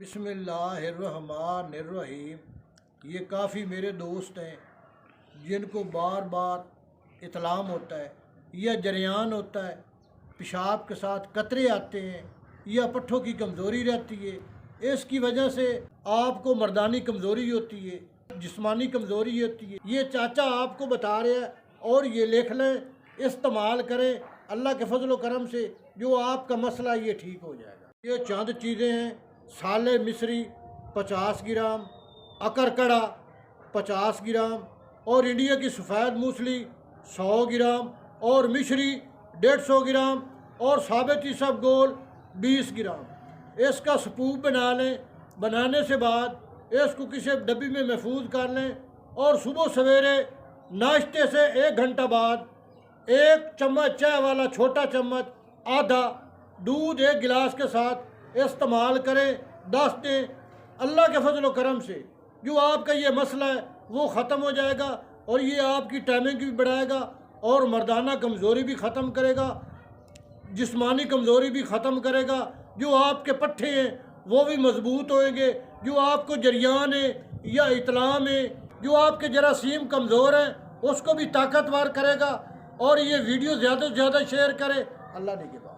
بسم اللہ الرحمن الرحیم۔ یہ کافی میرے دوست ہیں جن کو بار بار اطلام ہوتا ہے یا جریان ہوتا ہے، پیشاب کے ساتھ قطرے آتے ہیں یا پٹھوں کی کمزوری رہتی ہے۔ اس کی وجہ سے آپ کو مردانی کمزوری ہوتی ہے، جسمانی کمزوری ہوتی ہے۔ یہ چاچا آپ کو بتا رہے ہیں اور یہ لکھ لیں، استعمال کریں، اللہ کے فضل و کرم سے جو آپ کا مسئلہ یہ ٹھیک ہو جائے گا۔ یہ چند چیزیں ہیں: سالے مصری 50 گرام، اکر کڑا 50 گرام، اور انڈیا کی سفید موسلی 100 گرام، اور مشری 150 گرام، اور ثابت سب گول 20 گرام۔ اس کا سپوپ بنا لیں۔ بنانے سے بعد اس کو کسی ڈبی میں محفوظ کر لیں، اور صبح سویرے ناشتے سے 1 گھنٹہ بعد 1 چمچ چائے والا چھوٹا چمچ آدھا دودھ 1 گلاس کے ساتھ استعمال کریں۔ 10 دیں، اللہ کے فضل و کرم سے جو آپ کا یہ مسئلہ ہے وہ ختم ہو جائے گا، اور یہ آپ کی ٹائمنگ بھی بڑھائے گا، اور مردانہ کمزوری بھی ختم کرے گا، جسمانی کمزوری بھی ختم کرے گا۔ جو آپ کے پٹھے ہیں وہ بھی مضبوط ہوئیں گے، جو آپ کو جریان ہے یا اطلام ہے، جو آپ کے جراثیم کمزور ہیں اس کو بھی طاقتور کرے گا۔ اور یہ ویڈیو زیادہ سے زیادہ شیئر کرے۔ اللہ نے کے بعد